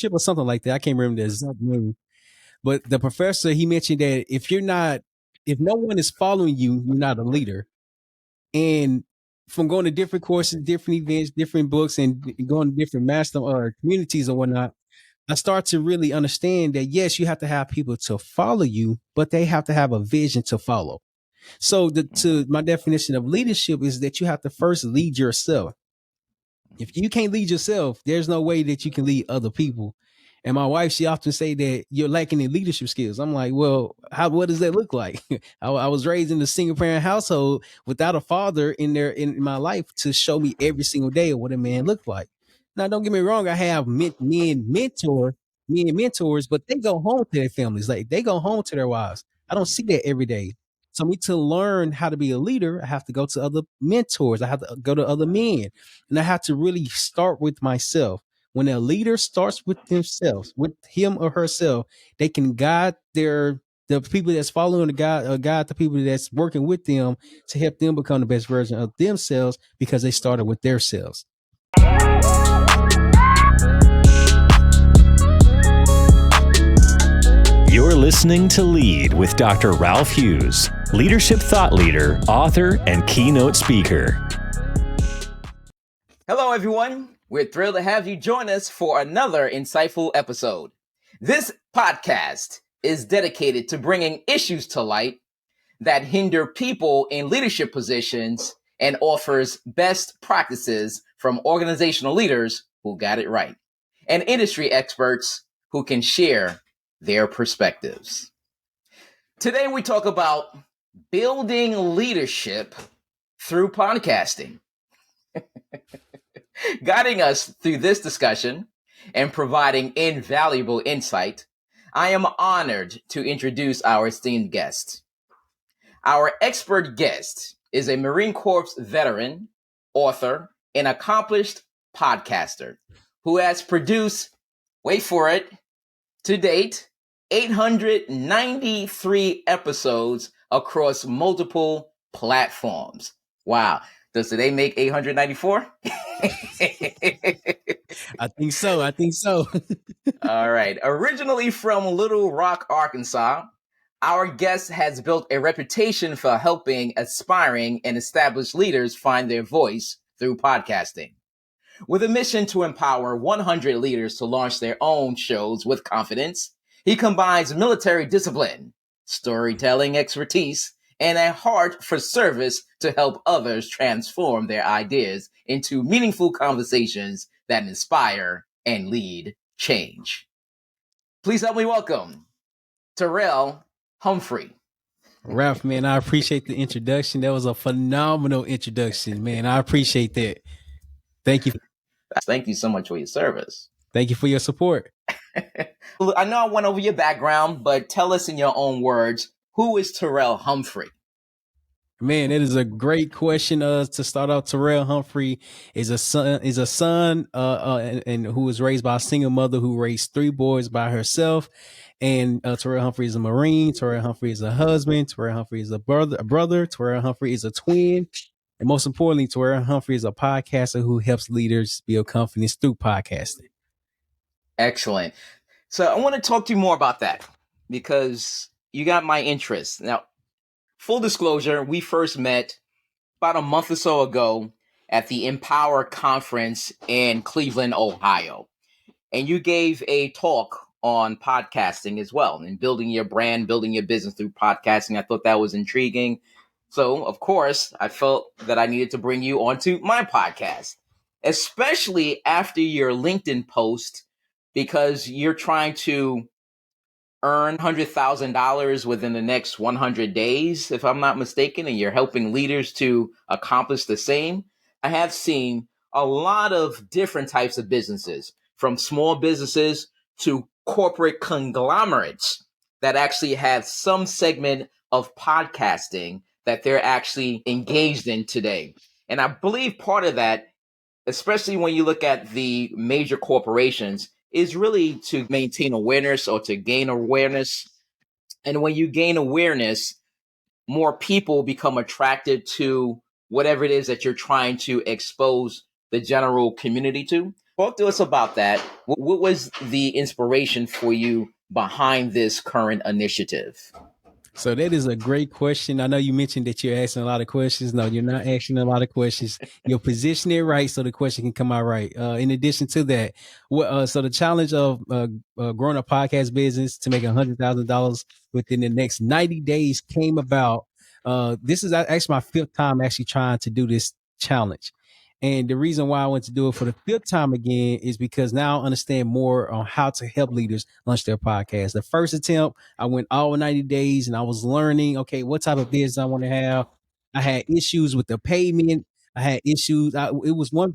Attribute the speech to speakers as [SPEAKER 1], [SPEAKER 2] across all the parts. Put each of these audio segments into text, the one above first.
[SPEAKER 1] or something like that. I can't remember the exact name. But the professor, he mentioned that if no one is following you, you're not a leader. And from going to different courses, different events, different books, and going to different master or communities and whatnot, I start to really understand that yes, you have to have people to follow you, but they have to have a vision to follow. So to my definition of leadership is that you have to first lead yourself. If you can't lead yourself, there's no way that you can lead other people. And my wife, she often say that you're lacking in leadership skills. I'm like, well, what does that look like? I was raised in a single parent household without a father in my life to show me every single day of what a man looked like. Now, don't get me wrong, I have men mentors, but they go home to their families. Like they go home to their wives. I don't see that every day. So me to learn how to be a leader, I have to go to other mentors. I have to go to other men. And I have to really start with myself. When a leader starts with themselves, with him or herself, they can guide the people that's following the guide, guide the people that's working with them to help them become the best version of themselves because they started with themselves.
[SPEAKER 2] You're listening to Lead with Dr. Ralph Hughes, leadership thought leader, author, and keynote speaker.
[SPEAKER 3] Hello, everyone. We're thrilled to have you join us for another insightful episode. This podcast is dedicated to bringing issues to light that hinder people in leadership positions and offers best practices from organizational leaders who got it right and industry experts who can share their perspectives. Today, we talk about building leadership through podcasting. Guiding us through this discussion and providing invaluable insight, I am honored to introduce our esteemed guest. Our expert guest is a Marine Corps veteran, author, and accomplished podcaster who has produced, wait for it, to date, 893 episodes across multiple platforms. Wow. Does today make 894?
[SPEAKER 1] I think so.
[SPEAKER 3] All right. Originally from Little Rock, Arkansas, our guest has built a reputation for helping aspiring and established leaders find their voice through podcasting. With a mission to empower 100 leaders to launch their own shows with confidence, he combines military discipline, storytelling expertise, and a heart for service to help others transform their ideas into meaningful conversations that inspire and lead change. Please help me welcome Terryl Humphrey.
[SPEAKER 1] Ralph, man, I appreciate the introduction. That was a phenomenal introduction, man. I appreciate that. Thank you.
[SPEAKER 3] Thank you so much for your service.
[SPEAKER 1] Thank you for your support.
[SPEAKER 3] I know I went over your background, but tell us in your own words, who is Terryl Humphrey?
[SPEAKER 1] Man, it is a great question. To start off, Terryl Humphrey is a son, and who was raised by a single mother who raised 3 boys by herself. And Terryl Humphrey is a Marine. Terryl Humphrey is a husband. Terryl Humphrey is a brother. Terryl Humphrey is a twin. And most importantly, Terryl Humphrey is a podcaster who helps leaders build confidence through podcasting.
[SPEAKER 3] Excellent. So I want to talk to you more about that because you got my interest. Now, full disclosure, we first met about a month or so ago at the Empower Conference in Cleveland, Ohio. And you gave a talk on podcasting as well and building your brand, building your business through podcasting. I thought that was intriguing. So, of course, I felt that I needed to bring you onto my podcast, especially after your LinkedIn post, because you're trying to earn $100,000 within the next 100 days, if I'm not mistaken, and you're helping leaders to accomplish the same. I have seen a lot of different types of businesses, from small businesses to corporate conglomerates that actually have some segment of podcasting that they're actually engaged in today. And I believe part of that, especially when you look at the major corporations, is really to maintain awareness or to gain awareness. And when you gain awareness, more people become attracted to whatever it is that you're trying to expose the general community to. Talk to us about that. What was the inspiration for you behind this current initiative?
[SPEAKER 1] So that is a great question. I know you mentioned that you're asking a lot of questions. No, you're not asking a lot of questions. You're positioning it right so the question can come out right. In addition to that, so the challenge of growing a podcast business to make $100,000 within the next 90 days came about. This is actually my fifth time actually trying to do this challenge. And the reason why I want to do it for the fifth time again is because now I understand more on how to help leaders launch their podcast. The first attempt, I went all 90 days and I was learning, okay, what type of business I want to have. I had issues with the payment. I had issues. It was one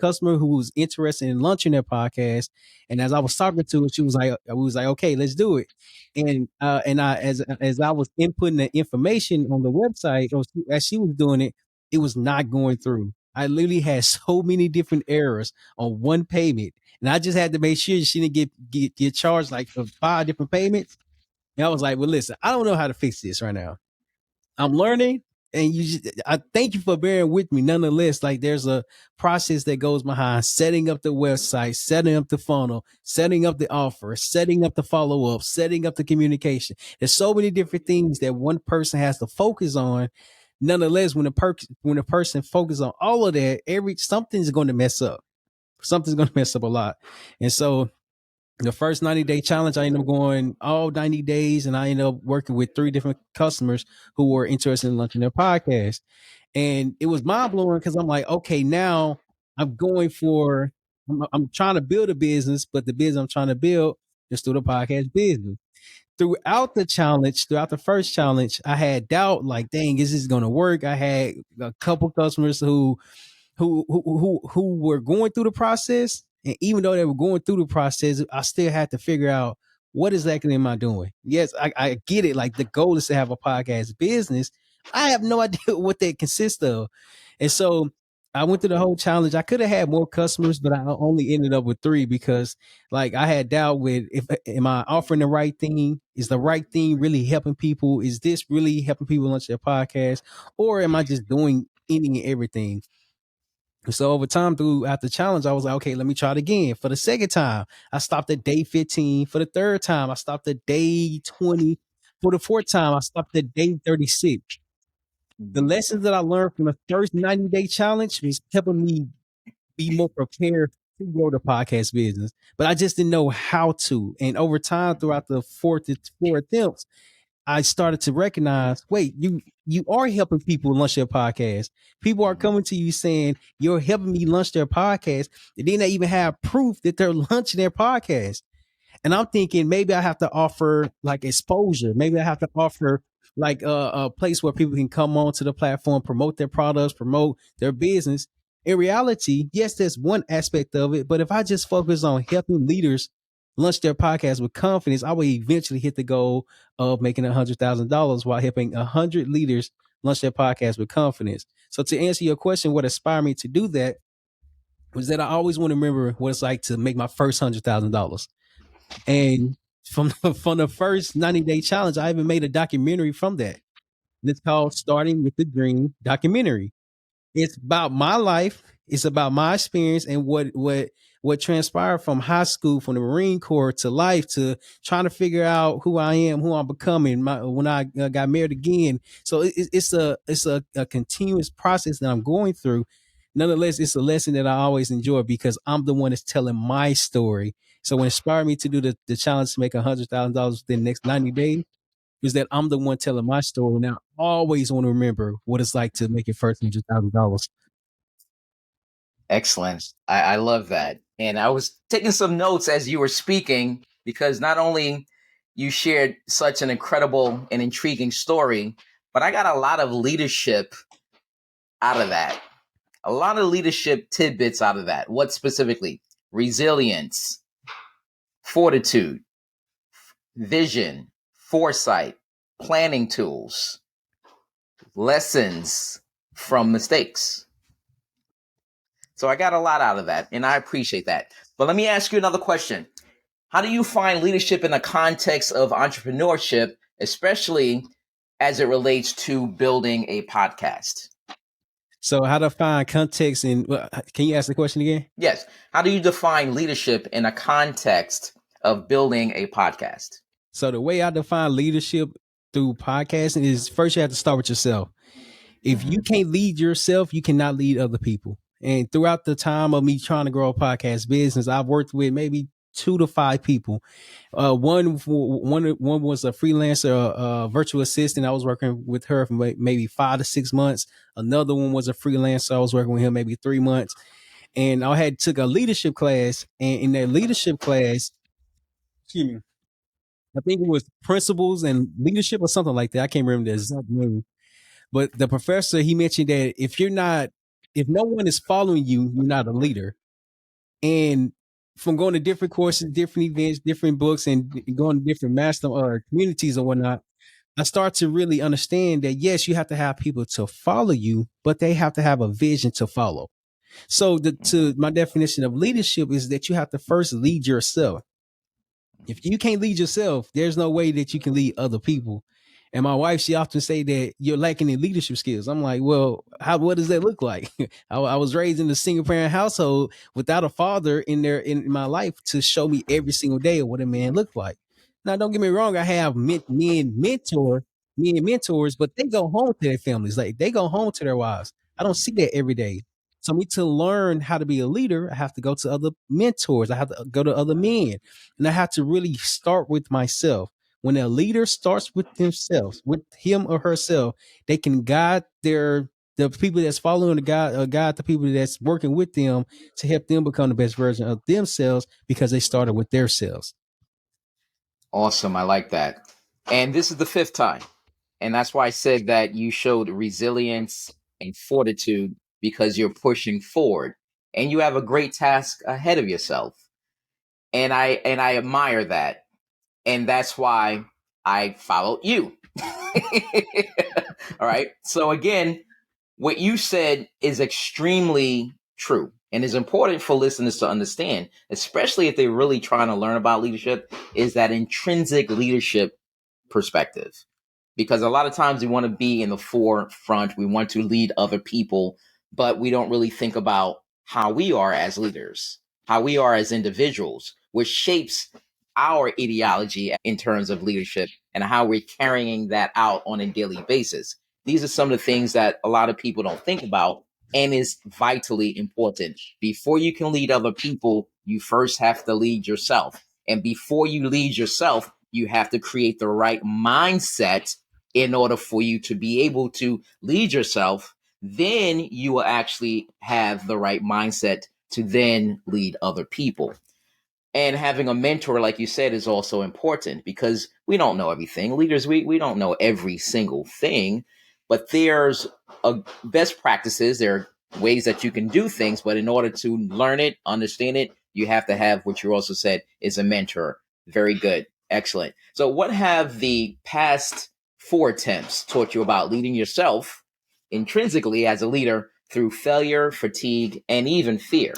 [SPEAKER 1] customer who was interested in launching their podcast. And as I was talking to her, she was like, okay, let's do it. And I as I was inputting the information on the website, or as she was doing it, it was not going through. I literally had so many different errors on one payment, and I just had to make sure she didn't get charged like for 5 different payments. And I was like, well, listen, I don't know how to fix this right now. I'm learning, and I thank you for bearing with me. Nonetheless, like there's a process that goes behind setting up the website, setting up the funnel, setting up the offer, setting up the follow up, setting up the communication. There's so many different things that one person has to focus on. Nonetheless, when a person focuses on all of that, something's going to mess up. Something's going to mess up a lot, and so the first 90-day challenge, I ended up going all 90 days, and I ended up working with 3 different customers who were interested in launching their podcast. And it was mind blowing because I'm like, okay, now I'm going for, I'm trying to build a business, but the business I'm trying to build is through the podcast business. Throughout the first challenge, I had doubt, like, dang, is this going to work? I had a couple customers who were going through the process, and even though they were going through the process, I still had to figure out what exactly am I doing. Yes, I get it. Like the goal is to have a podcast business. I have no idea what that consists of, and so I went through the whole challenge. I could have had more customers, but I only ended up with 3 because, like, I had doubt with, if am I offering the right thing? Is the right thing really helping people? Is this really helping people launch their podcast, or am I just doing any and everything? So over time throughout the challenge, I was like, okay, let me try it again. For the second time, I stopped at day 15. For the third time, I stopped at day 20. For the fourth time, I stopped at day 36. The lessons that I learned from the first 90-day challenge was helping me be more prepared to grow the podcast business. But I just didn't know how to. And over time, throughout the four attempts, I started to recognize, wait, you are helping people launch their podcast. People are coming to you saying you're helping me launch their podcast. And then they even have proof that they're launching their podcast. And I'm thinking maybe I have to offer like exposure. Maybe I have to offer like a place where people can come onto the platform, promote their products, promote their business. In reality, yes, there's one aspect of it, but if I just focus on helping leaders launch their podcast with confidence, I will eventually hit the goal of making $100,000 while helping 100 leaders launch their podcast with confidence. So to answer your question, what inspired me to do that was that I always want to remember what it's like to make my first $100,000. And from the first 90-day challenge, I even made a documentary from that. It's called Starting with the Dream documentary. It's about my life. It's about my experience and what transpired from high school, from the Marine Corps to life, to trying to figure out who I am, who I'm becoming. When I got married again, so it's a continuous process that I'm going through. Nonetheless, it's a lesson that I always enjoy because I'm the one that's telling my story. So what inspired me to do the challenge to make $100,000 within the next 90 days is that I'm the one telling my story. Now, I always want to remember what it's like to make your first $100,000.
[SPEAKER 3] Excellent. I love that. And I was taking some notes as you were speaking because not only you shared such an incredible and intriguing story, but I got a lot of leadership out of that. A lot of leadership tidbits out of that. What specifically? Resilience, fortitude, vision, foresight, planning tools, lessons from mistakes. So I got a lot out of that, and I appreciate that. But let me ask you another question. How do you find leadership in the context of entrepreneurship, especially as it relates to building a podcast?
[SPEAKER 1] So how to find context and can you ask the question again?
[SPEAKER 3] Yes. How do you define leadership in a context of building a podcast?
[SPEAKER 1] So the way I define leadership through podcasting is first you have to start with yourself. If you can't lead yourself, you cannot lead other people. And throughout the time of me trying to grow a podcast business, I've worked with maybe 2 to 5 people. One was a freelancer, virtual assistant. I was working with her for maybe 5 to 6 months. Another one was a freelancer. I was working with him maybe 3 months. And I had took a leadership class, and in that leadership class, excuse me, I think it was principles and leadership or something like that. I can't remember the exact name. But the professor, he mentioned that if no one is following you, you're not a leader. And from going to different courses, different events, different books, and going to different master or communities or whatnot, I start to really understand that yes, you have to have people to follow you, but they have to have a vision to follow. So to my definition of leadership is that you have to first lead yourself. If you can't lead yourself, there's no way that you can lead other people. And my wife, she often say that you're lacking in leadership skills. I'm like, well, what does that look like? I was raised in a single parent household without a father in my life to show me every single day of what a man looked like. Now, don't get me wrong, I have men mentors, but they go home to their families. Like they go home to their wives. I don't see that every day. So me to learn how to be a leader, I have to go to other mentors. I have to go to other men. And I have to really start with myself. When a leader starts with themselves, with him or herself, they can guide the people that's following the guide the people that's working with them to help them become the best version of themselves because they started with themselves.
[SPEAKER 3] Awesome. I like that. And this is the 5th time. And that's why I said that you showed resilience and fortitude because you're pushing forward and you have a great task ahead of yourself. And I admire that. And that's why I followed you. All right. So again, what you said is extremely true and is important for listeners to understand, especially if they're really trying to learn about leadership, is that intrinsic leadership perspective. Because a lot of times we want to be in the forefront, we want to lead other people, but we don't really think about how we are as leaders, how we are as individuals, which shapes our ideology in terms of leadership and how we're carrying that out on a daily basis. These are some of the things that a lot of people don't think about and is vitally important. Before you can lead other people, you first have to lead yourself. And before you lead yourself, you have to create the right mindset in order for you to be able to lead yourself. Then you will actually have the right mindset to then lead other people. And having a mentor, like you said, is also important because we don't know everything. Leaders, we don't know every single thing, but there's best practices. There are ways that you can do things, but in order to learn it, understand it, you have to have what you also said is a mentor. Very good. Excellent. So what have the past 4 attempts taught you about leading yourself intrinsically as a leader through failure, fatigue, and even fear?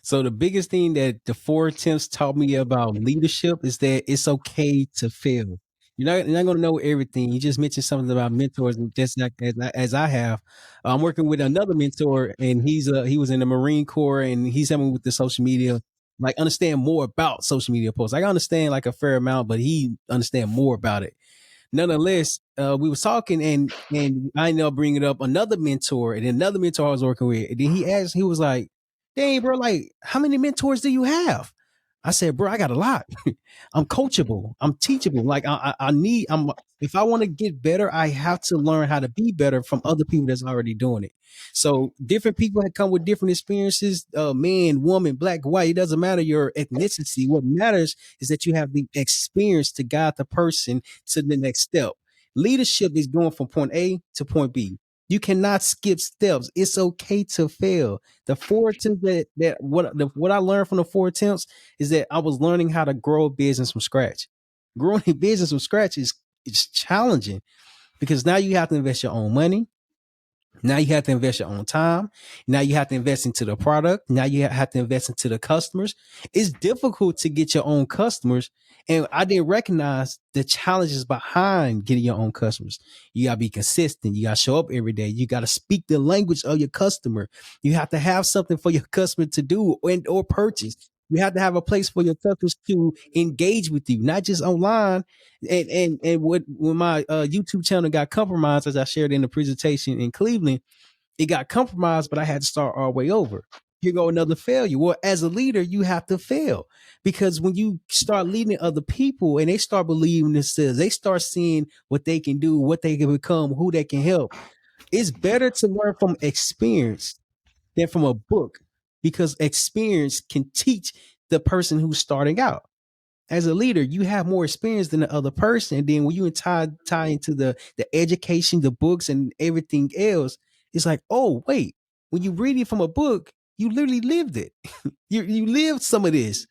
[SPEAKER 1] So the biggest thing that the 4 attempts taught me about leadership is that it's okay to fail. You're not going to know everything. You just mentioned something about mentors, and just like as I have. I'm working with another mentor, and he was in the Marine Corps, and he's helping with the social media, like understand more about social media posts. I understand like a fair amount, but he understand more about it. Nonetheless, we was talking, and I ended up bringing up another mentor, and another mentor I was working with. And then he was like, "Dang, bro, like, how many mentors do you have?" I said, "Bro, I got a lot. I'm coachable. I'm teachable. Like, if I want to get better, I have to learn how to be better from other people that's already doing it. So different people have come with different experiences, man, woman, black, white. It doesn't matter your ethnicity. What matters is that you have the experience to guide the person to the next step. Leadership is going from point A to point B. You cannot skip steps. It's okay to fail. The 4 attempts what I learned from the 4 attempts is that I was learning how to grow a business from scratch. Growing a business from scratch is challenging because now you have to invest your own money. Now you have to invest your own time. Now you have to invest into the product. Now you have to invest into the customers. It's difficult to get your own customers. And I didn't recognize the challenges behind getting your own customers. You got to be consistent. You got to show up every day. You got to speak the language of your customer. You have to have something for your customer to do or purchase. You have to have a place for your customers to engage with you, not just online. And when my YouTube channel got compromised, as I shared in the presentation in Cleveland, it got compromised, but I had to start all the way over. Here go another failure. Well, as a leader, you have to fail, because when you start leading other people and they start believing themselves, they start seeing what they can do, what they can become, who they can help. It's better to learn from experience than from a book, because experience can teach the person who's starting out. As a leader, you have more experience than the other person. And then when you tie into the education, the books, and everything else, it's like, oh wait, when you read it from a book, you literally lived it. You lived some of this,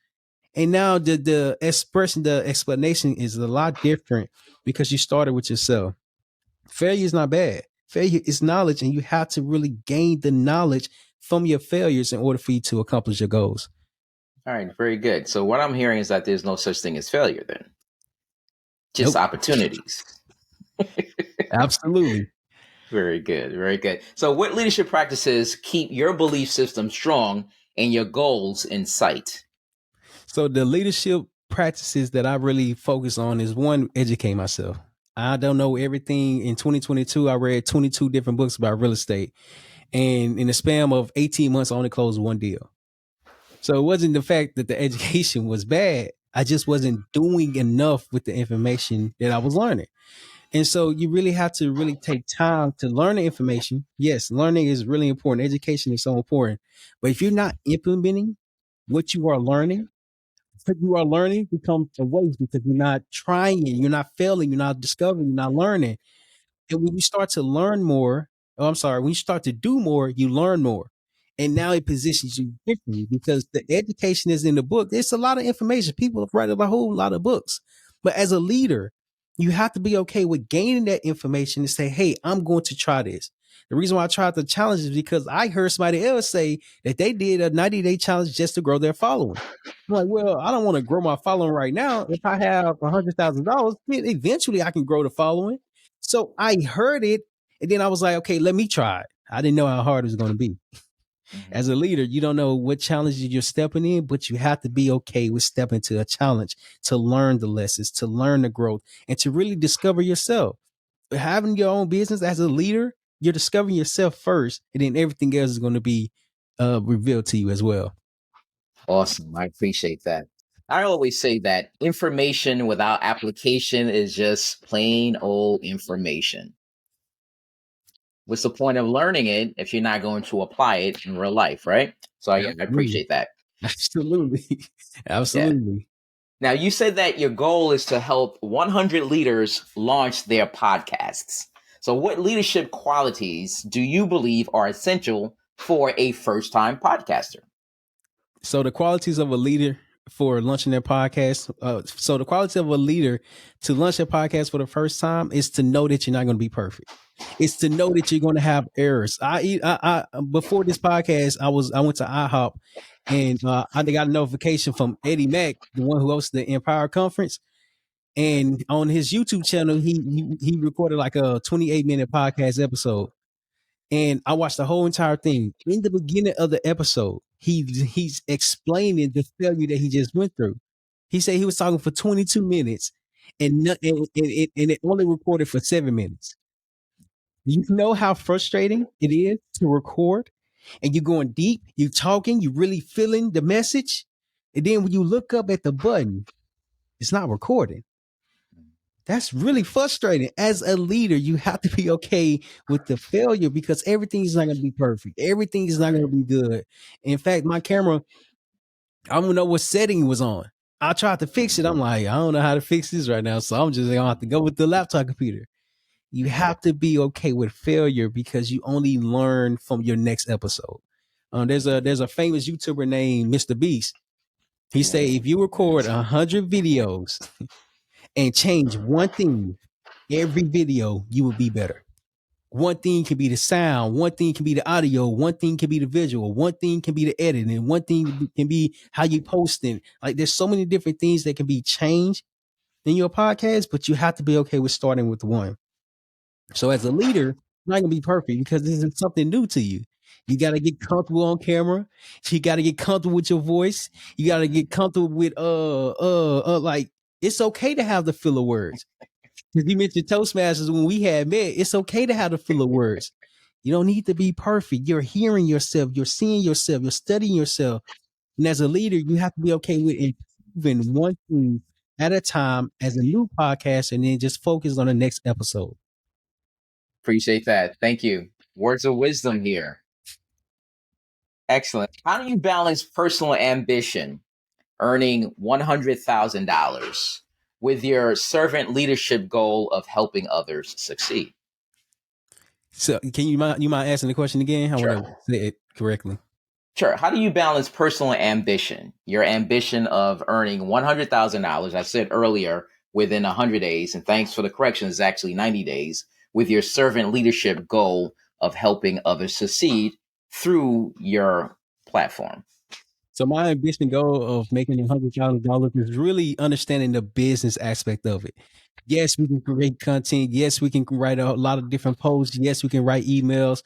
[SPEAKER 1] and now the explanation is a lot different because you started with yourself. Failure is not bad. Failure is knowledge, and you have to really gain the knowledge from your failures in order for you to accomplish your goals.
[SPEAKER 3] All right, very good. So what I'm hearing is that there's no such thing as failure then. Just
[SPEAKER 1] Nope.
[SPEAKER 3] opportunities.
[SPEAKER 1] Absolutely.
[SPEAKER 3] Very good. Very good. So what leadership practices keep your belief system strong and your goals in sight?
[SPEAKER 1] So the leadership practices that I really focus on is, one, educate myself. I don't know everything. In 2022, I read 22 different books about real estate. And in the span of 18 months, I only closed one deal. So it wasn't the fact that the education was bad. I just wasn't doing enough with the information that I was learning. And so you really have to really take time to learn the information. Yes, learning is really important. Education is so important. But if you're not implementing what you are learning, what you are learning becomes a waste, because you're not trying, you're not failing, you're not discovering, you're not learning. And when you start to learn more, when you start to do more, you learn more. And now it positions you differently, because the education is in the book. It's a lot of information. People have read a whole lot of books. But as a leader, you have to be okay with gaining that information and say, hey, I'm going to try this. The reason why I tried the challenge is because I heard somebody else say that they did a 90-day challenge just to grow their following. I'm like, well, I don't want to grow my following right now. If I have $100,000, eventually I can grow the following. So I heard it, and then I was like, okay, let me try it. I didn't know how hard it was going to be. As a leader, you don't know what challenges you're stepping in, but you have to be okay with stepping into a challenge to learn the lessons, to learn the growth, and to really discover yourself. Having your own business as a leader, you're discovering yourself first, and then everything else is going to be revealed to you as well.
[SPEAKER 3] Awesome. I appreciate that. I always say that information without application is just plain old information. What's the point of learning it if you're not going to apply it in real life, right? So I appreciate that.
[SPEAKER 1] Absolutely.
[SPEAKER 3] Yeah.
[SPEAKER 1] Absolutely.
[SPEAKER 3] Now, you said that your goal is to help 100 leaders launch their podcasts. So what leadership qualities do you believe are essential for a first-time podcaster?
[SPEAKER 1] So the qualities of a leader for launching their podcast. So the quality of a leader to launch their podcast for the first time is to know that you're not going to be perfect. It's to know that you're going to have errors. I before this podcast, I went to IHOP, and I got a notification from Eddie Mack, the one who hosts the Empire Conference. And on his YouTube channel, he recorded like a 28-minute podcast episode. And I watched the whole entire thing. In the beginning of the episode, he's explaining the failure that he just went through. He said he was talking for 22 minutes, and it only recorded for 7 minutes. You know how frustrating it is to record, and you're going deep, you're talking, you're really feeling the message, and then when you look up at the button, it's not recording. That's really frustrating. As a leader, you have to be okay with the failure, because everything is not going to be perfect. Everything is not going to be good. In fact, my camera, I don't know what setting it was on. I tried to fix it. I'm like, I don't know how to fix this right now. So I'm just going to have to go with the laptop computer. You have to be okay with failure, because you only learn from your next episode. There's a famous YouTuber named Mr. Beast. He say, if you record 100 videos and change one thing every video, you will be better. One thing can be the sound, one thing can be the audio, one thing can be the visual, one thing can be the editing, one thing can be how you posting. Like there's so many different things that can be changed in your podcast, but you have to be okay with starting with one. So as a leader, you're not gonna be perfect because this is something new to you. You got to get comfortable on camera. You got to get comfortable with your voice. You got to get comfortable with like it's okay to have the filler words. Because you mentioned Toastmasters when we had met, it's okay to have the filler words. You don't need to be perfect. You're hearing yourself, you're seeing yourself, you're studying yourself. And as a leader, you have to be okay with improving one thing at a time as a new podcast and then just focus on the next episode.
[SPEAKER 3] Appreciate that. Thank you. Words of wisdom here. Excellent. How do you balance personal ambition, earning $100,000, with your servant leadership goal of helping others succeed?
[SPEAKER 1] So can you mind asking the question again? I
[SPEAKER 3] Sure.
[SPEAKER 1] want to say it correctly.
[SPEAKER 3] Sure. How do you balance personal ambition, your ambition of earning $100,000, I said earlier, within 100 days, and thanks for the correction, it's actually 90 days, with your servant leadership goal of helping others succeed through your platform?
[SPEAKER 1] So my ambition goal of making $100,000 is really understanding the business aspect of it. Yes, we can create content. Yes, we can write a lot of different posts. Yes, we can write emails.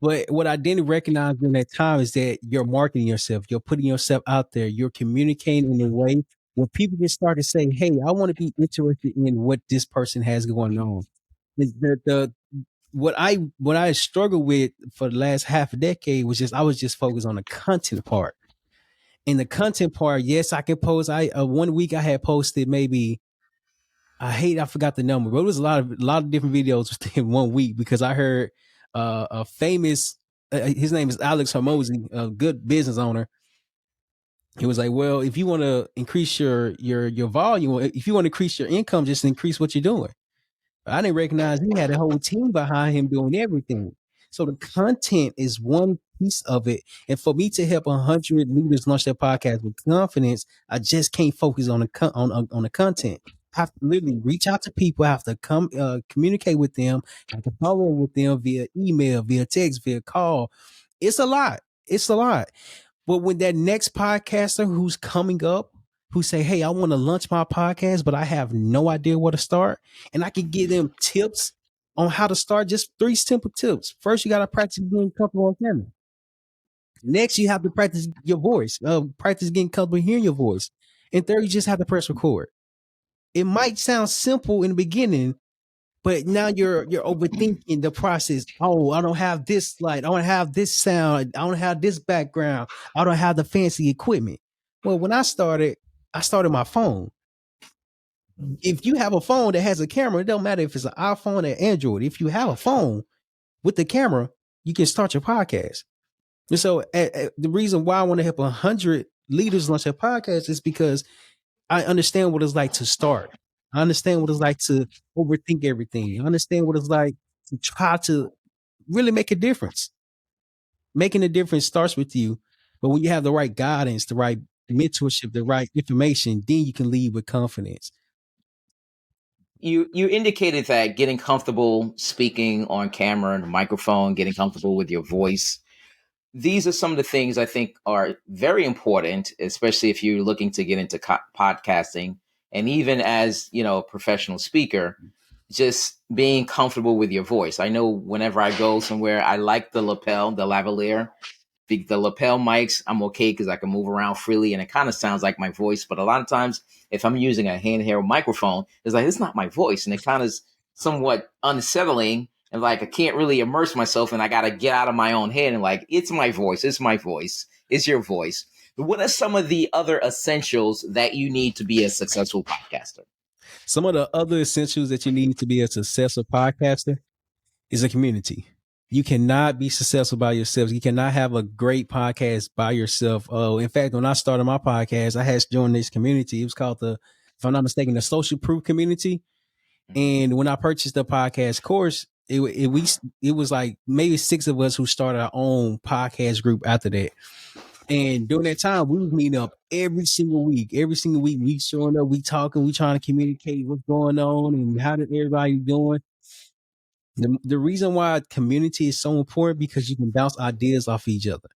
[SPEAKER 1] But what I didn't recognize during that time is that you're marketing yourself. You're putting yourself out there. You're communicating in a way where people can start to say, hey, I want to be interested in what this person has going on. What I struggled with for the last half a decade was I was just focused on the content part. In the content part, yes, I can post. 1 week I had posted maybe I forgot the number, but it was a lot of different videos within 1 week because I heard a famous his name is Alex Hormozy, a good business owner. He was like, well, if you want to increase your volume, if you want to increase your income, just increase what you're doing. I didn't recognize he had a whole team behind him doing everything. So the content is one piece of it. And for me to help 100 leaders launch their podcast with confidence, I just can't focus on the content. I have to literally reach out to people. I have to communicate with them. I have to follow up with them via email, via text, via call. It's a lot. It's a lot. But when that next podcaster who's coming up, who say, hey, I want to launch my podcast, but I have no idea where to start. And I can give them tips on how to start, just 3 simple tips. First, you got to practice being comfortable on camera. Next, you have to practice your voice, practice getting comfortable hearing your voice. And third, you just have to press record. It might sound simple in the beginning, but now you're overthinking the process. Oh, I don't have this light. I don't have this sound. I don't have this background. I don't have the fancy equipment. Well, when I started my phone. If you have a phone that has a camera, it don't matter if it's an iPhone or Android. If you have a phone with the camera, you can start your podcast. And so the reason why I want to help 100 leaders launch their podcast is because I understand what it's like to start. I understand what it's like to overthink everything. I understand what it's like to try to really make a difference. Making a difference starts with you. But when you have the right guidance, the right mentorship, the right information, then you can lead with confidence.
[SPEAKER 3] You indicated that getting comfortable speaking on camera and a microphone, getting comfortable with your voice, these are some of the things I think are very important, especially if you're looking to get into podcasting. And even as, a professional speaker, just being comfortable with your voice. I know whenever I go somewhere, I like the lavalier. The lapel mics, I'm okay because I can move around freely and it kind of sounds like my voice. But a lot of times, if I'm using a handheld microphone, it's not my voice. And it kind of is somewhat unsettling. And I can't really immerse myself and I got to get out of my own head and it's my voice. It's my voice. It's your voice. What are some of the other essentials that you need to be a successful podcaster?
[SPEAKER 1] Some of the other essentials that you need to be a successful podcaster is a community. You cannot be successful by yourself. You cannot have a great podcast by yourself. In fact, when I started my podcast, I had joined this community. It was called if I'm not mistaken, the Social Proof Community. And when I purchased the podcast course, it was like maybe 6 of us who started our own podcast group after that. And during that time, we was meeting up every single week. Every single week, we showing up, we talking, we trying to communicate what's going on and how did everybody doing. The reason why community is so important because you can bounce ideas off each other.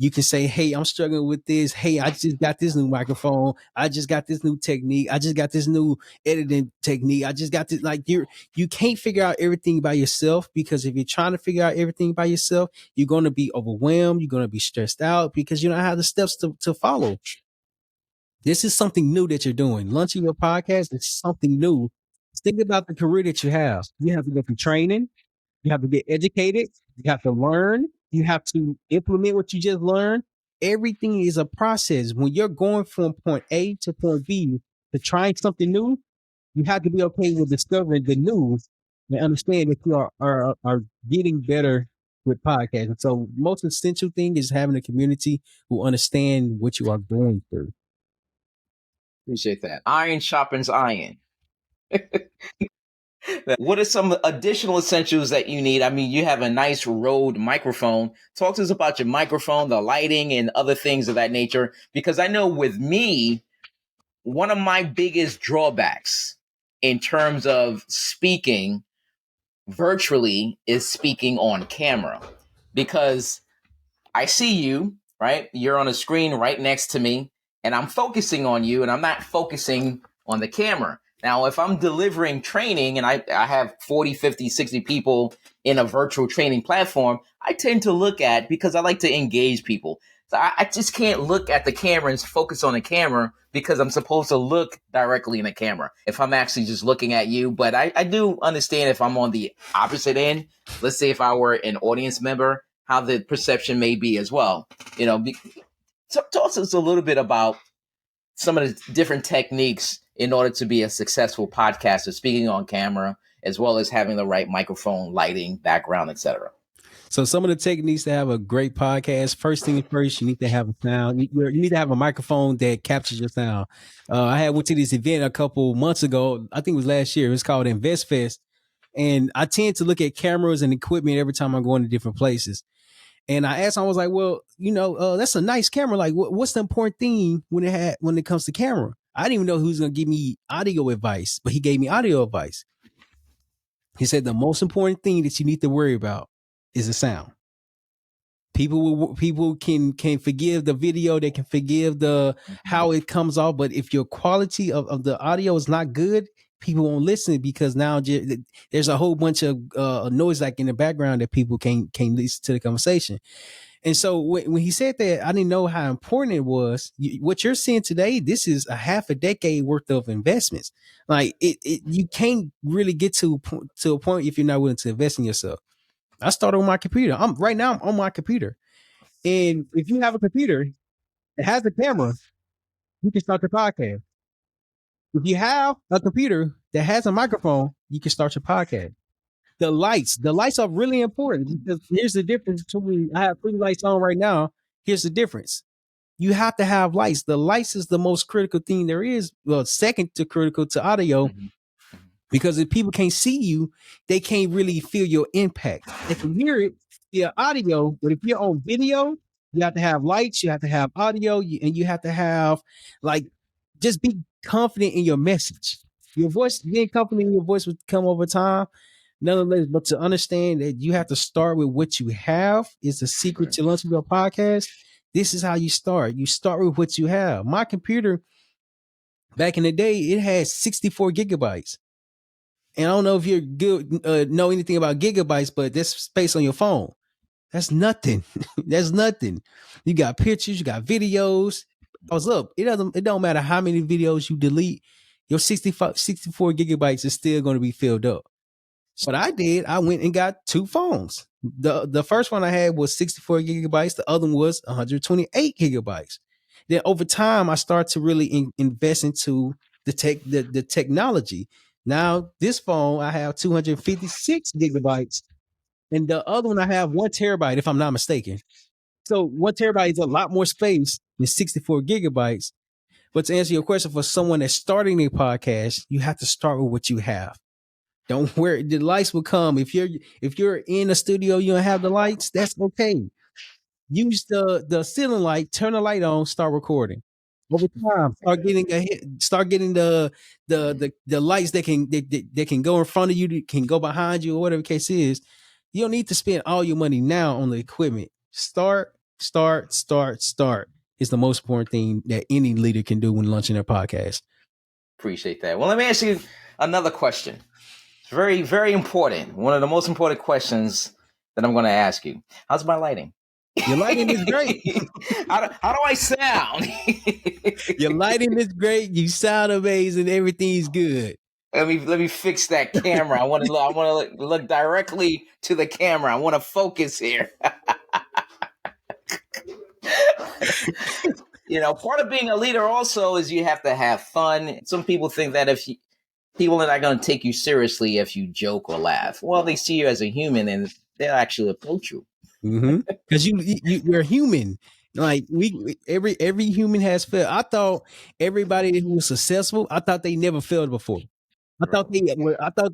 [SPEAKER 1] You can say, "Hey, I'm struggling with this. Hey, I just got this new microphone. I just got this new technique. I just got this new editing technique. I just got this." Like you can't figure out everything by yourself because if you're trying to figure out everything by yourself, you're going to be overwhelmed. You're going to be stressed out because you don't have the steps to follow. This is something new that you're doing. Launching your podcast is something new. Think about the career that you have. You have to go through training. You have to get educated. You have to learn. You have to implement what you just learned. Everything is a process. When you're going from point A to point B to trying something new, you have to be okay with discovering the new and understand that you are getting better with podcasting. So most essential thing is having a community who understand what you are going through.
[SPEAKER 3] Appreciate that. Iron sharpens iron. What are some additional essentials that you need? I mean, you have a nice Rode microphone. Talk to us about your microphone, the lighting, and other things of that nature. Because I know with me, one of my biggest drawbacks in terms of speaking virtually is speaking on camera. Because I see you, right? You're on a screen right next to me, and I'm focusing on you, and I'm not focusing on the camera. Now, if I'm delivering training and I have 40, 50, 60 people in a virtual training platform, I tend to look at, because I like to engage people. So I just can't look at the camera and focus on the camera because I'm supposed to look directly in the camera if I'm actually just looking at you. But I do understand if I'm on the opposite end, let's say if I were an audience member, how the perception may be as well. You know, talk to us a little bit about some of the different techniques in order to be a successful podcaster, speaking on camera, as well as having the right microphone, lighting, background, etc.
[SPEAKER 1] So some of the techniques to have a great podcast, first thing first, you need to have a sound. You need to have a microphone that captures your sound. I went to this event a couple months ago. I think it was last year. It was called Invest Fest. And I tend to look at cameras and equipment every time I'm going to different places. And I asked him, I was like, well, that's a nice camera. Like, what's the important thing when it comes to camera? I didn't even know who's going to give me audio advice, but he gave me audio advice. He said the most important thing that you need to worry about is the sound. People can forgive the video, they can forgive the how it comes off, but if your quality of the audio is not good, people won't listen because now there's a whole bunch of noise like in the background that people can't listen to the conversation. And so when he said that, I didn't know how important it was. What you're seeing today, this is a half a decade worth of investments. Like you can't really get to a point if you're not willing to invest in yourself. I started on my computer. I'm on my computer. And if you have a computer that has a camera, you can start your podcast. If you have a computer that has a microphone, you can start your podcast. The lights are really important because here's the difference between I have 3 lights on right now. Here's the difference. You have to have lights. The lights is the most critical thing there is. Well, second to critical to audio. Because if people can't see you, they can't really feel your impact. They can hear it via audio, but if you're on video, you have to have lights, you have to have audio, and you have to have just be confident in your message. Your voice, being confident in your voice would come over time. Nonetheless, but to understand that you have to start with what you have is the secret to launching your podcast. This is how you start. You start with what you have. My computer, back in the day, it had 64 gigabytes. And I don't know if you're good, know anything about gigabytes, but that's space on your phone. That's nothing. That's nothing. You got pictures, you got videos. It don't matter how many videos you delete, your 64 gigabytes is still going to be filled up. So what I did, I went and got 2 phones. The first one I had was 64 gigabytes. The other one was 128 gigabytes. Then over time, I started to really invest into the technology. Now, this phone, I have 256 gigabytes, and the other one I have 1 terabyte, if I'm not mistaken. So 1 terabyte is a lot more space than 64 gigabytes. But to answer your question, for someone that's starting a podcast, you have to start with what you have. Don't worry, the lights will come. If you're in a studio, you don't have the lights, that's okay. Use the ceiling light, turn the light on, start recording. over time. Start getting the lights that can go in front of you, that can go behind you, or whatever the case is. You don't need to spend all your money now on the equipment. Start is the most important thing that any leader can do when launching their podcast.
[SPEAKER 3] Appreciate that. Well, let me ask you another question. It's very, very important. One of the most important questions that I'm going to ask you. How's my lighting?
[SPEAKER 1] Your lighting is great.
[SPEAKER 3] How do I sound?
[SPEAKER 1] Your lighting is great. You sound amazing. Everything's good.
[SPEAKER 3] Let me fix that camera. I want to look directly to the camera. I want to focus here. Part of being a leader also is you have to have fun. Some people think that people are not going to take you seriously if you joke or laugh. Well, they see you as a human and they'll actually approach you.
[SPEAKER 1] Because you're human. Like every human has failed. I thought everybody who was successful, I thought they never failed before. I thought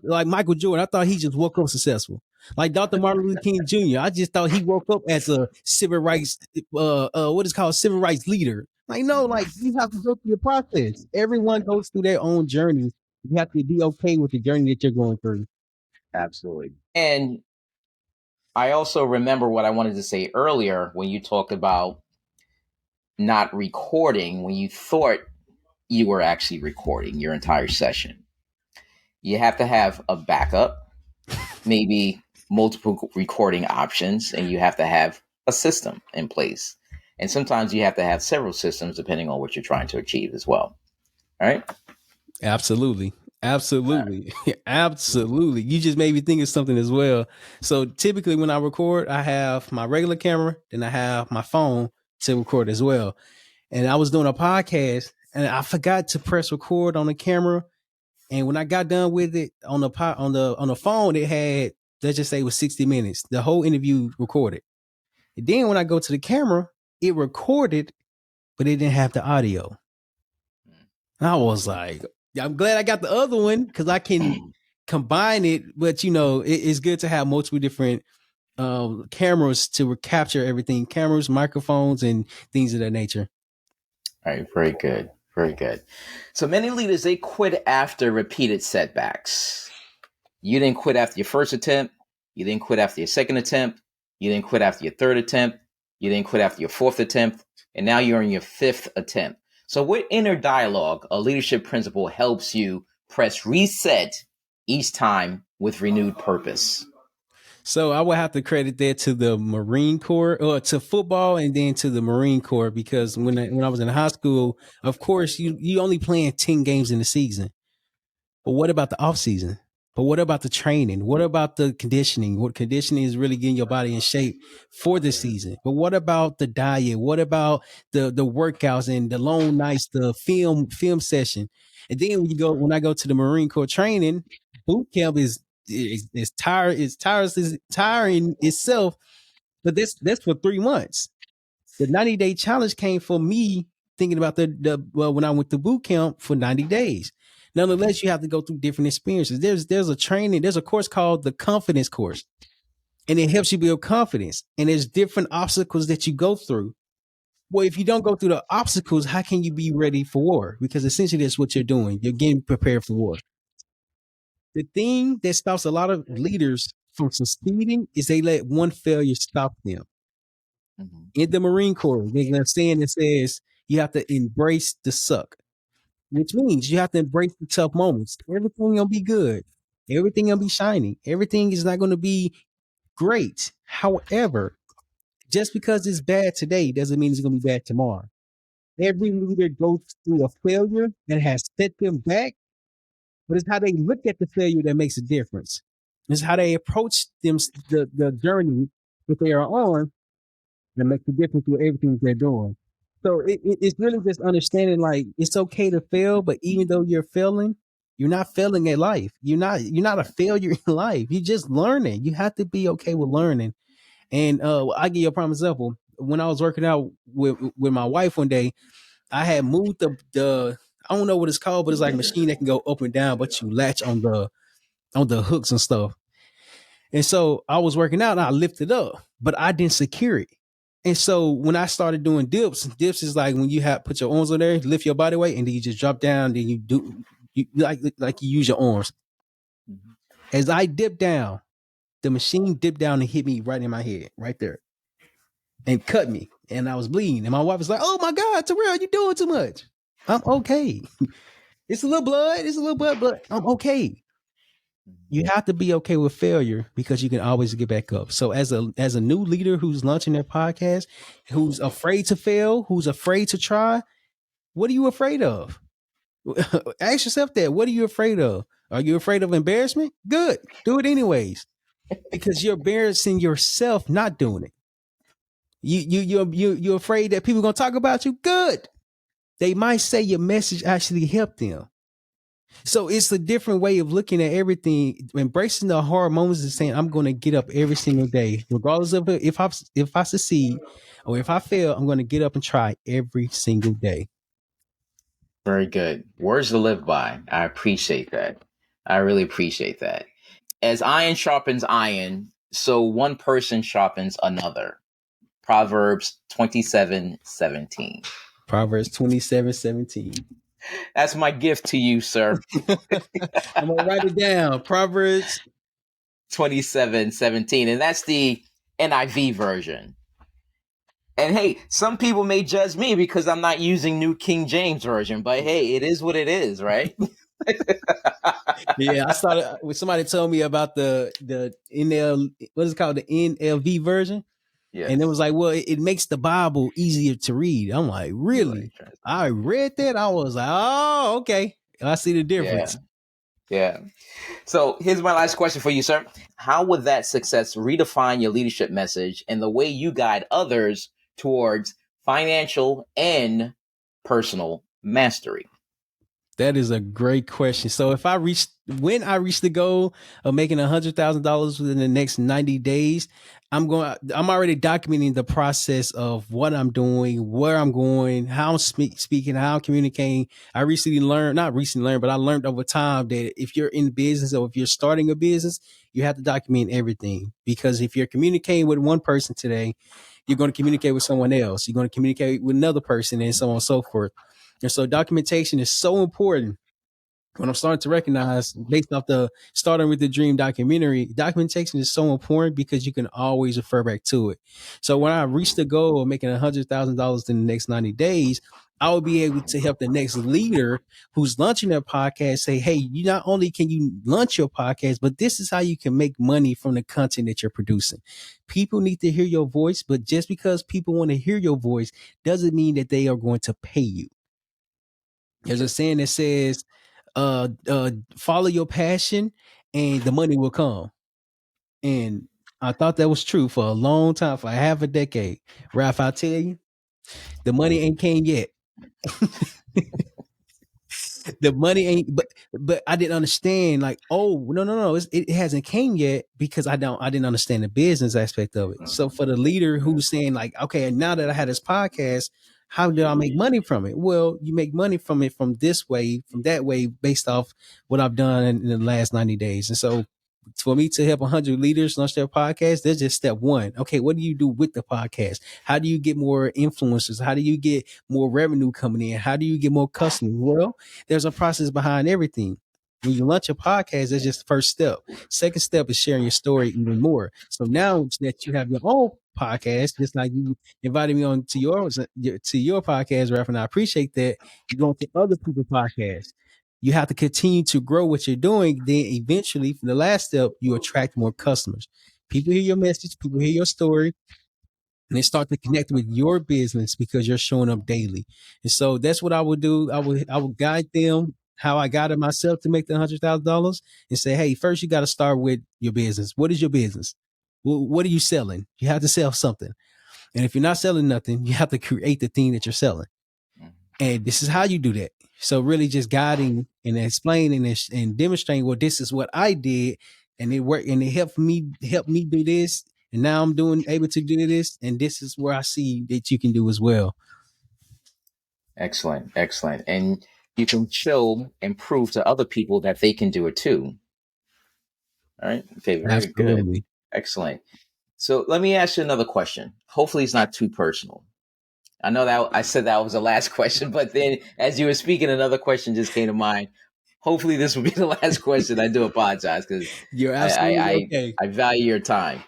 [SPEAKER 1] like Michael Jordan, I thought he just woke up successful. Like Dr. Martin Luther King Jr., I just thought he woke up as a civil rights, what is called civil rights leader. Like, no, like you have to go through the process. Everyone goes through their own journey. You have to be okay with the journey that you're going through.
[SPEAKER 3] Absolutely. And I also remember what I wanted to say earlier when you talked about not recording when you thought you were actually recording your entire session. You have to have a backup, maybe multiple recording options, and you have to have a system in place. And sometimes you have to have several systems depending on what you're trying to achieve as well. All right?
[SPEAKER 1] Absolutely. Absolutely. Absolutely. You just made me think of something as well. So typically when I record, I have my regular camera, then I have my phone to record as well. And I was doing a podcast and I forgot to press record on the camera. And when I got done with it on the phone, it had, let's just say it was 60 minutes. The whole interview recorded. And then when I go to the camera, it recorded, but it didn't have the audio. And I was like, I'm glad I got the other one because I can combine it. But it's good to have multiple different cameras to capture everything, cameras, microphones, and things of that nature.
[SPEAKER 3] All right, very good. Very good. So many leaders, they quit after repeated setbacks. You didn't quit after your first attempt. You didn't quit after your second attempt. You didn't quit after your third attempt. You didn't quit after your fourth attempt. And now you're on your fifth attempt. So what inner dialogue, a leadership principle, helps you press reset each time with renewed purpose?
[SPEAKER 1] So I would have to credit that to the Marine Corps, or to football, and then to the Marine Corps, because when I was in high school, of course, you only playing 10 games in the season. But what about the off season? But what about the training? What about the conditioning? What conditioning is really getting your body in shape for the season? But what about the diet? What about the workouts and the long nights, the film session? And then when I go to the Marine Corps training, boot camp is tiring itself, but that's for 3 months. The 90-day challenge came from me thinking about when I went to boot camp for 90 days. Nonetheless, you have to go through different experiences. There's a course called the confidence course, and it helps you build confidence. And there's different obstacles that you go through. Well, if you don't go through the obstacles, how can you be ready for war? Because essentially that's what you're doing. You're getting prepared for war. The thing that stops a lot of leaders from succeeding is they let one failure stop them. Mm-hmm. In the Marine Corps, there's a saying that says you have to embrace the suck, which means you have to embrace the tough moments. Everything gonna be good. Everything gonna be shiny. Everything is not gonna be great. However, just because it's bad today doesn't mean it's gonna be bad tomorrow. Every leader goes through a failure that has set them back, but it's how they look at the failure that makes a difference. It's how they approach the journey that they are on that makes a difference with everything they're doing. So it's really just understanding, like, it's okay to fail, but even though you're failing, you're not failing at life. You're not a failure in life. You're just learning. You have to be okay with learning. And I'll give you a prime example. When I was working out with my wife one day, I had moved the I don't know what it's called, but it's like a machine that can go up and down, but you latch on the hooks and stuff. And so I was working out and I lifted up, but I didn't secure it. And so when I started doing dips is like when you have put your arms on there, lift your body weight, and then you just drop down. Then you do you like you use your arms.
[SPEAKER 3] Mm-hmm.
[SPEAKER 1] As I dip down, the machine dipped down and hit me right in my head, right there, and cut me. And I was bleeding. And my wife was like, "Oh my God, Terrell, you doing too much." I'm okay. It's a little blood. It's a little blood, but I'm okay. You have to be okay with failure because you can always get back up. So as a new leader who's launching their podcast, who's afraid to fail, who's afraid to try, what are you afraid of? Ask yourself that. What are you afraid of? Are you afraid of embarrassment? Good. Do it anyways. Because you're embarrassing yourself not doing it. You're afraid that people are gonna talk about you? Good. They might say your message actually helped them. So it's a different way of looking at everything, embracing the hard moments and saying, I'm going to get up every single day, regardless of if I succeed or if I fail, I'm going to get up and try every single day.
[SPEAKER 3] Very good. Words to live by. I appreciate that. I really appreciate that. As iron sharpens iron, so one person sharpens another. Proverbs 27:17.
[SPEAKER 1] Proverbs 27:17.
[SPEAKER 3] That's my gift to you, sir.
[SPEAKER 1] I'm going to write it down. Proverbs
[SPEAKER 3] 27:17. And that's the NIV version. And hey, some people may judge me because I'm not using New King James Version, but hey, it is what it is, right?
[SPEAKER 1] Yeah, I started when somebody told me about the NL, what is it called, the NLV version,
[SPEAKER 3] Yes.
[SPEAKER 1] and it was like, well, it makes the Bible easier to read. I'm like, really? I read that. I was like, oh, okay. I see the difference.
[SPEAKER 3] Yeah. So here's my last question for you, sir. How would that success redefine your leadership message and the way you guide others towards financial and personal mastery?
[SPEAKER 1] That is a great question. So if when I reach the goal of making $100,000 within the next 90 days, I'm already documenting the process of what I'm doing, where I'm going, how I'm speaking, how I'm communicating. I but I learned over time that if you're in business or if you're starting a business, you have to document everything, because if you're communicating with one person today, you're going to communicate with someone else. You're going to communicate with another person, and so on and so forth. And so documentation is so important. When I'm starting to recognize, based off the Starting with the Dream documentary, documentation is so important because you can always refer back to it. So when I reach the goal of making $100,000 in the next 90 days, I will be able to help the next leader who's launching their podcast say, hey, you not only can you launch your podcast, but this is how you can make money from the content that you're producing. People need to hear your voice, but just because people want to hear your voice doesn't mean that they are going to pay you. There's a saying that says, follow your passion and the money will come. And I thought that was true for a long time, for half a decade. Ralph, I'll tell you, the money ain't came yet. The money ain't, but I didn't understand, like, oh, no, it hasn't came yet because I didn't understand the business aspect of it. So for the leader who's saying like, okay, now that I had this podcast, how do I make money from it? Well, you make money from it from this way, from that way, based off what I've done in the last 90 days. And so for me to help 100 leaders launch their podcast, that's just step one. Okay, what do you do with the podcast? How do you get more influencers? How do you get more revenue coming in? How do you get more customers? Well, there's a process behind everything. When you launch a podcast, that's just the first step. Second step is sharing your story even more. So now that you have your own podcast, just like you invited me on to your podcast, Ralph, and I appreciate that. You're going to other people's podcasts. You have to continue to grow what you're doing. Then eventually, for the last step, you attract more customers. People hear your message, people hear your story, and they start to connect with your business because you're showing up daily. And so that's what I would do. I would guide them how I guided myself to make the $100,000 and say, hey, first you got to start with your business. What is your business? What are you selling? You have to sell something. And if you're not selling nothing, you have to create the thing that you're selling. And this is how you do that. So really just guiding and explaining and demonstrating, well, this is what I did, and it worked, and it helped me do this. And now I'm able to do this. And this is where I see that you can do as well.
[SPEAKER 3] Excellent. And you can show and prove to other people that they can do it too. All right. Okay, very
[SPEAKER 1] Absolutely.
[SPEAKER 3] good. Excellent. So let me ask you another question. Hopefully, it's not too personal. I know that I said that was the last question, but then as you were speaking, another question just came to mind. Hopefully, this will be the last question. I do apologize because
[SPEAKER 1] You're
[SPEAKER 3] I, I
[SPEAKER 1] absolutely
[SPEAKER 3] I
[SPEAKER 1] okay.
[SPEAKER 3] I value your time.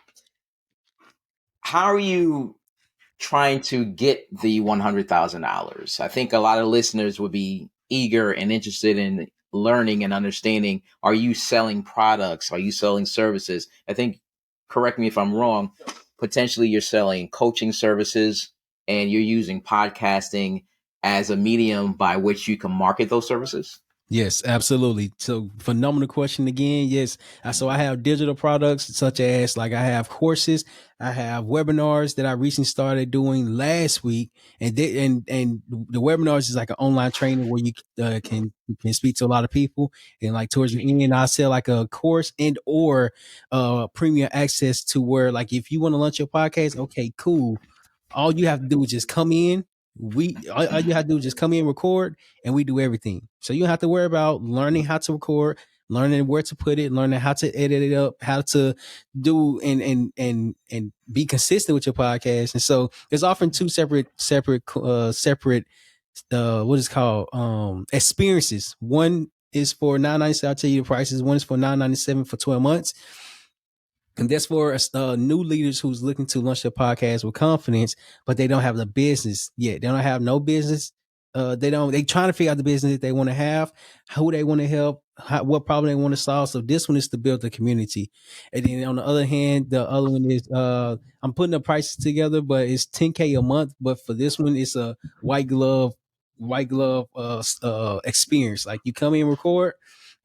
[SPEAKER 3] How are you trying to get the $100,000? I think a lot of listeners would be eager and interested in learning and understanding. Are you selling products? Are you selling services? I think, correct me if I'm wrong, potentially you're selling coaching services and you're using podcasting as a medium by which you can market those services.
[SPEAKER 1] Yes, absolutely. So phenomenal question again. Yes. So I have digital products such as like I have courses, I have webinars that I recently started doing last week. And the webinars is like an online training where you can speak to a lot of people. And like towards the end, I sell like a course and or premium access to where like if you want to launch your podcast, okay, cool. All you have to do is just come in. All you have to do is just come in, record, and we do everything. So you don't have to worry about learning how to record, learning where to put it, learning how to edit it up, how to do and be consistent with your podcast. And so there's often two separate what is called experiences. One is for $9.97. I'll tell you the prices. One is for $9.97 for 12 months. And that's for new leaders who's looking to launch their podcast with confidence, but they don't have the business yet. They don't have no business. They trying to figure out the business that they want to have, who they want to help, what problem they want to solve. So this one is to build the community. And then on the other hand, the other one is, I'm putting the prices together, but it's $10K a month. But for this one, it's a experience. Like you come in, record,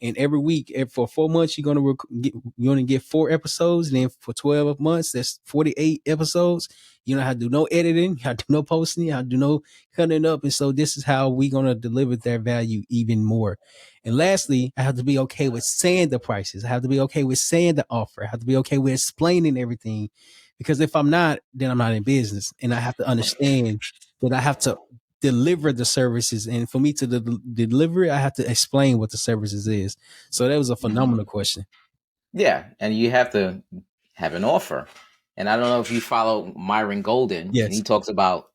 [SPEAKER 1] and every week for 4 months, you're gonna get 4 episodes. And then for 12 months, that's 48 episodes. You don't have to do no editing, you have to do no posting, you have to do no cutting up. And so this is how we're gonna deliver their value even more. And lastly, I have to be okay with saying the prices. I have to be okay with saying the offer. I have to be okay with explaining everything. Because if I'm not, then I'm not in business. And I have to understand that I have to deliver the services, and for me to deliver it, I have to explain what the services is. So that was a
[SPEAKER 3] Mhm.
[SPEAKER 1] phenomenal question.
[SPEAKER 3] Yeah, and you have to have an offer. And I don't know if you follow Myron Golden, and he
[SPEAKER 1] Yes.
[SPEAKER 3] talks about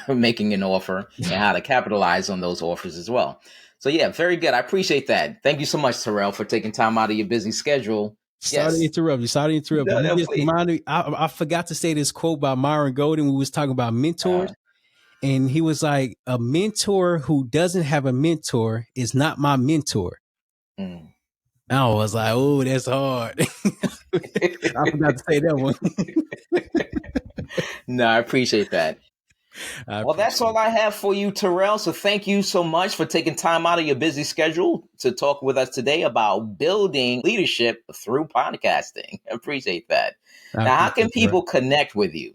[SPEAKER 3] making an offer and how to capitalize on those offers as well. So yeah, very good. I appreciate that. Thank you so much, Terrell, for taking time out of your busy schedule.
[SPEAKER 1] Sorry to
[SPEAKER 3] Yes.
[SPEAKER 1] interrupt you. Sorry to interrupt you.
[SPEAKER 3] No, no,
[SPEAKER 1] You just
[SPEAKER 3] please.
[SPEAKER 1] reminded me. I forgot to say this quote by Myron Golden. We was talking about mentors,
[SPEAKER 3] Uh,
[SPEAKER 1] and he was like, "A mentor who doesn't have a mentor is not my mentor."
[SPEAKER 3] mm.
[SPEAKER 1] I was like, "Oh, that's hard." I forgot to say that one.
[SPEAKER 3] No, I appreciate that.
[SPEAKER 1] I
[SPEAKER 3] Well, that's
[SPEAKER 1] appreciate
[SPEAKER 3] all
[SPEAKER 1] it.
[SPEAKER 3] I have for you, Terrell. So thank you so much for taking time out of your busy schedule to talk with us today about building leadership through podcasting. I appreciate that.
[SPEAKER 1] I
[SPEAKER 3] Now, how
[SPEAKER 1] appreciate
[SPEAKER 3] can
[SPEAKER 1] it.
[SPEAKER 3] people connect with you?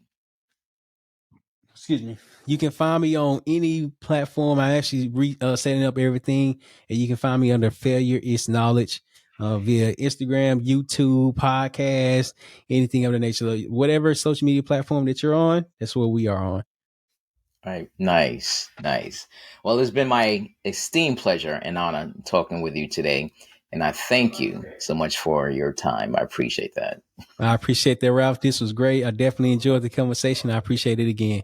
[SPEAKER 1] Excuse me. You can find me on any platform. I actually setting up everything, and you can find me under Failure is Knowledge via Instagram, YouTube, podcast, anything of the nature. Whatever social media platform that you're on, that's where we are on.
[SPEAKER 3] All right. Nice. Nice. Well, it's been my esteemed pleasure and honor talking with you today. And I thank you so much for your time. I appreciate that.
[SPEAKER 1] I appreciate that, Ralph. This was great. I definitely enjoyed the conversation. I appreciate it again.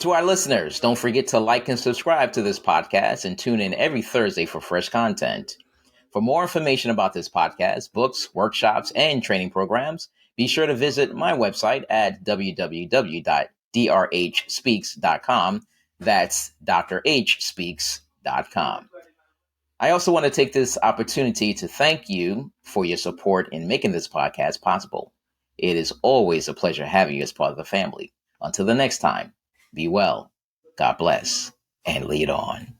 [SPEAKER 3] To our listeners, don't forget to like and subscribe to this podcast and tune in every Thursday for fresh content. For more information about this podcast, books, workshops, and training programs, be sure to visit my website at www.drhspeaks.com. That's drhspeaks.com. I also want to take this opportunity to thank you for your support in making this podcast possible. It is always a pleasure having you as part of the family. Until the next time, be well, God bless, and lead on.